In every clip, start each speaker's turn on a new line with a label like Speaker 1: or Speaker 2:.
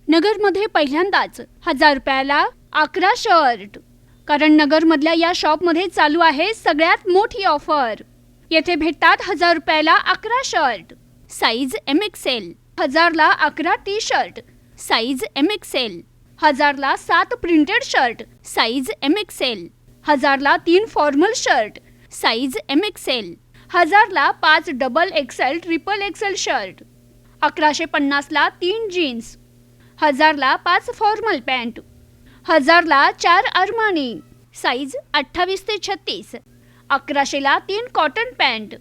Speaker 1: नगरमध्ये पहिल्यांदाच 1000 रुपयाला 11 शर्ट. कारण नगरमधल्या या शॉपमध्ये चालू आहे सगळ्यात मोठी ऑफर. येथे भेटतात 1000 रुपयाला 11 शर्ट, साईज MXL, 1000ला 11 टी शर्ट, साईज MXL, 1000ला 7 प्रिंटेड शर्ट, साईज MXL, 1000ला 3 फॉर्मल शर्ट, साईज MXL, 1000ला 5 double XL triple XL shirt, 1150ला 3 जीन्स, 1000ला 5 फॉर्मल पॅन्ट, 1000ला 4 अरमानी, साईज 28 ते 36, 1100ला 3 कॉटन पॅन्ट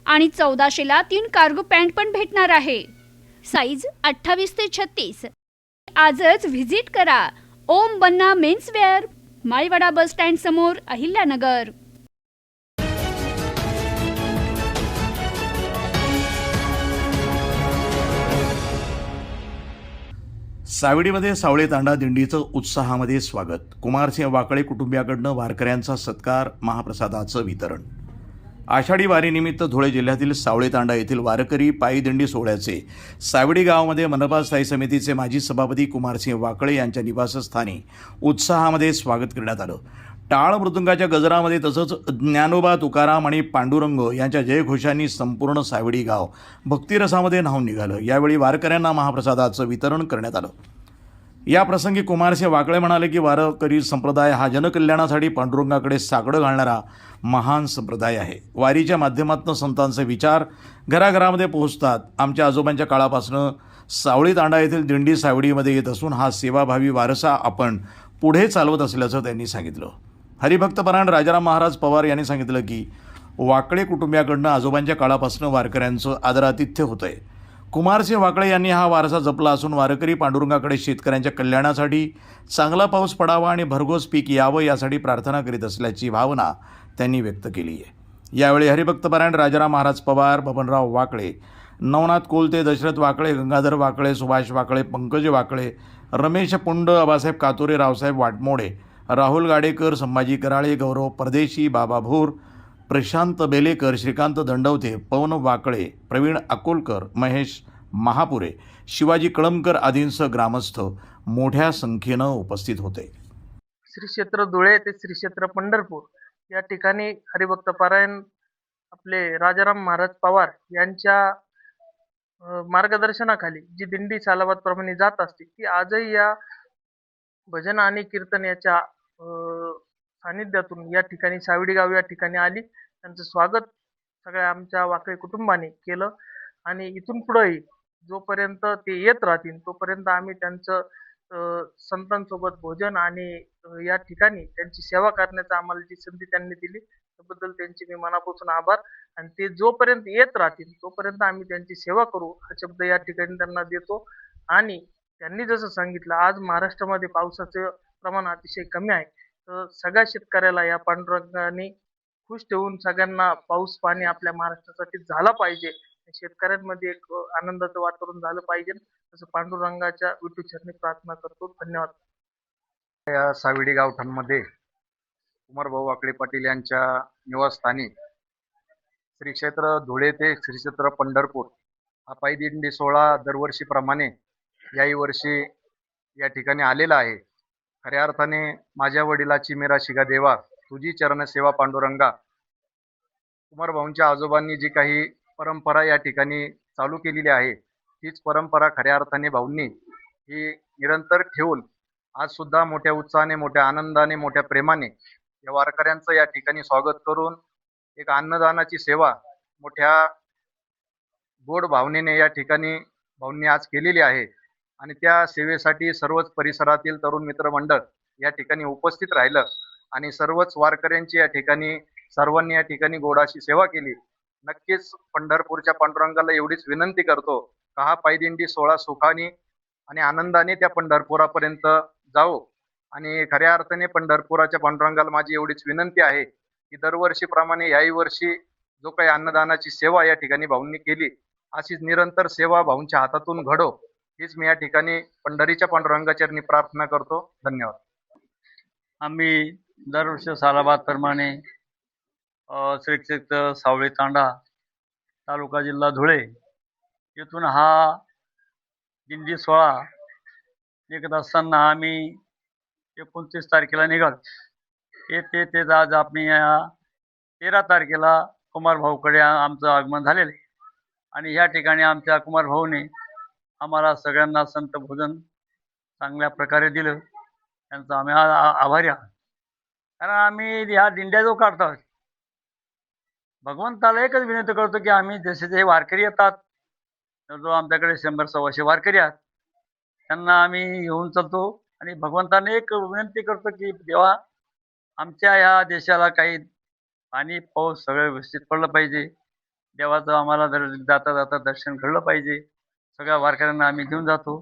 Speaker 1: आणि 1400ला 3 कार्गो पॅन्ट पण भेटणार आहे, साईज 28 ते 36. आजच व्हिजिट करा ओम बन्ना मेन्सवेअर, माळीवाडा बस स्टँड समोर, अहिल्यानगर.
Speaker 2: सावडीमध्ये सावळे तांडा दिंडीचं उत्साहामध्ये स्वागत. कुमारसिंह वाकळे कुटुंबियाकडनं वारकऱ्यांचा सत्कार, महाप्रसादाचं वितरण. आषाढी वारीनिमित्त धुळे जिल्ह्यातील सावळे तांडा येथील वारकरी पायी दिंडी सोहळ्याचे सावडी गावामध्ये मनपा स्थायी समितीचे माजी सभापती कुमारसिंह वाकळे यांच्या निवासस्थानी उत्साहामध्ये स्वागत करण्यात आलं. टाळ मृदुंगाच्या गजरामध्ये तसंच ज्ञानोबा, तुकाराम आणि पांडुरंग यांच्या जयघोषांनी संपूर्ण सावडी गाव भक्तिरसामध्ये न्हाऊन निघालं. यावेळी वारकऱ्यांना महाप्रसादाचं वितरण करण्यात आलं. या प्रसंगी कुमारसिंह वाकळे म्हणाले की वारकरी संप्रदाय हा जनकल्याणासाठी पांडुरंगाकडे साकडं घालणारा महान संप्रदाय आहे. वारीच्या माध्यमातून संतांचे विचार घराघरामध्ये पोहोचतात. आमच्या आजोबांच्या काळापासून सावळी तांडा येथील दिंडी सावडीमध्ये येत असून हा सेवाभावी वारसा आपण पुढे चालवत असल्याचं त्यांनी सांगितलं. हरिभक्तपरायण राजाराम महाराज पवार यांनी सांगितलं की वाकळे कुटुंबियाकडनं आजोबांच्या काळापासून वारकऱ्यांचं आदरातिथ्य होतं आहे. कुमारसिंह वाकळे यांनी हा वारसा जपला असून वारकरी पांडुरंगाकडे शेतकऱ्यांच्या कल्याणासाठी चांगला पाऊस पडावा आणि भरघोस पीक यावं यासाठी प्रार्थना करीत असल्याची भावना त्यांनी व्यक्त केली आहे. यावेळी हरिभक्तपरायण राजाराम महाराज पवार, बबनराव वाकळे, नवनाथ कोलते, दशरथ वाकळे, गंगाधर वाकळे, सुभाष वाकळे, पंकज वाकळे, रमेश पुंड, आबासाहेब कातोरे, रावसाहेब वाटमोडे, राहुल गाडेकर, संभाजी कराळे, गौरव परदेशी, बाबा भोर, प्रशांत बेलेकर, श्रीकांत दंडवते, पवन वाकळे, प्रवीण अकोलकर, महेश महापुरे, शिवाजी कळमकर आदींसह ग्रामस्थ मोठ्या संख्येनं उपस्थित होते.
Speaker 3: श्री क्षेत्र धुळे ते श्री क्षेत्र पंढरपूर या ठिकाणी हरिभक्तपरायण आपले राजाराम महाराज पवार यांच्या मार्गदर्शनाखाली जी दिंडी सालाबादप्रमाणे जात असते ती आजही या भजन आणि कीर्तन याच्या सानिध्यातून या ठिकाणी सावडी गाव या ठिकाणी आली. त्यांचं स्वागत सगळ्या आमच्या वाकळे कुटुंबाने केलं आणि इथून पुढेही जोपर्यंत ते येत राहतील तोपर्यंत आम्ही त्यांचं संतांसोबत भोजन आणि या ठिकाणी त्यांची सेवा करण्याचा आम्हाला जी संधी त्यांनी दिली त्याबद्दल त्यांचे मी मनापासून आभार. आणि ते जोपर्यंत येत राहतील तोपर्यंत आम्ही त्यांची सेवा करू हा शब्द या ठिकाणी त्यांना देतो. आणि त्यांनी जसं सांगितलं आज महाराष्ट्रामध्ये पावसाचं प्रमाण अतिशय कमी आहे, तर सगळ्या शेतकऱ्याला या पांडुरंगाने खुश ठेवून सगळ्यांना पाऊस पाणी आपल्या महाराष्ट्रासाठी झाला पाहिजे, शेतकऱ्यांमध्ये एक आनंदाचं वातावरण झालं पाहिजे असं पांडुरंगाच्या विठूचरणी प्रार्थना करतो. धन्यवाद.
Speaker 4: या सावडी गावठाणमध्ये कुमारभाऊ वाकळे पाटील यांच्या निवासस्थानी श्री क्षेत्र धुळे ते श्री क्षेत्र पंढरपूर हा पायी दिंडी सोहळा दरवर्षीप्रमाणे याही वर्षी या ठिकाणी आलेला आहे. खऱ्या अर्थाने माझ्या वडिलाची मेरा शिगा देवा, तुझी चरण सेवा पांडुरंगा, कुमारभाऊंच्या आजोबांनी जी काही परंपरा या ठिकाणी चालू केलेली आहे तीच परंपरा खऱ्या अर्थाने भाऊंनी ही निरंतर ठेवून आज सुद्धा मोठ्या उत्साहाने, मोठ्या आनंदाने, मोठ्या प्रेमाने या वारकऱ्यांचं या ठिकाणी स्वागत करून एक अन्नदानाची सेवा मोठ्या गोड भावनेने या ठिकाणी भाऊंनी आज केलेली आहे. आणि त्या सेवेसाठी सर्वच परिसरातील तरुण मित्र मंडळ या ठिकाणी उपस्थित राहिलं आणि सर्वच वारकऱ्यांची या ठिकाणी सर्वांनी या ठिकाणी गोडाशी सेवा केली. नक्कीच पंढरपूरच्या पांडुरंगाला एवढीच विनंती करतो का हा पायदिंडी सोहळा सुखाने आणि आनंदाने त्या पंढरपुरापर्यंत जाओ. आणि खऱ्या अर्थाने पंढरपुराच्या पांडुरंगाला माझी एवढीच विनंती आहे की दरवर्षीप्रमाणे याही वर्षी जो काही अन्नदानाची सेवा या ठिकाणी भाऊंनी केली अशीच निरंतर सेवा भाऊंच्या हातातून घडो हीच मी या ठिकाणी पंढरीच्या पांडुरंगाचरणी प्रार्थना करतो. धन्यवाद.
Speaker 5: आम्ही दरवर्षी सालाबादप्रमाणे श्री क्षेत्र सावळे तांडा तालुका जिल्हा धुळे येथून हा दिंडी सोहळा निघत असताना आम्ही 29 तारखेला निघालो. ते आज आम्ही 13 तारखेला कुमार भाऊकडे आमचं आगमन झालेलं आहे. आणि ह्या ठिकाणी आमच्या कुमार भाऊने आम्हाला सगळ्यांना संत भोजन चांगल्या प्रकारे दिलं. त्यांचा आम्ही आभारी आहोत. कारण आम्ही ह्या दिंड्या जो काढतो आहोत, भगवंताला एकच विनंती करतो की आम्ही जसे जे वारकरी येतात, जो आमच्याकडे 100-125 वारकरी आहेत, त्यांना आम्ही घेऊन चालतो आणि भगवंताने एक विनंती करतो की देवा, आमच्या ह्या देशाला काही पाणी पाऊस सगळं व्यवस्थित पडलं पाहिजे. देवाचं आम्हाला जाता जाता दर्शन घडलं पाहिजे. सगळ्या वारकऱ्यांना आम्ही घेऊन जातो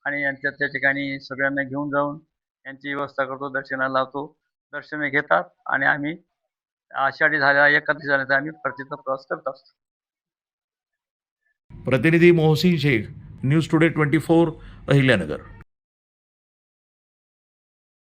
Speaker 5: आणि यांच्या त्या ठिकाणी सगळ्यांना घेऊन जाऊन यांची व्यवस्था करतो, दर्शनाला लावतो. दर्शने घेतात आणि आम्ही आषाढी झाल्या, एकादशी झाल्यानंतर आम्ही परतीचा प्रवास करत असतो.
Speaker 2: प्रतिनिधी मोहसिन शेख, न्यूज टुडे 24, अहिल्यानगर.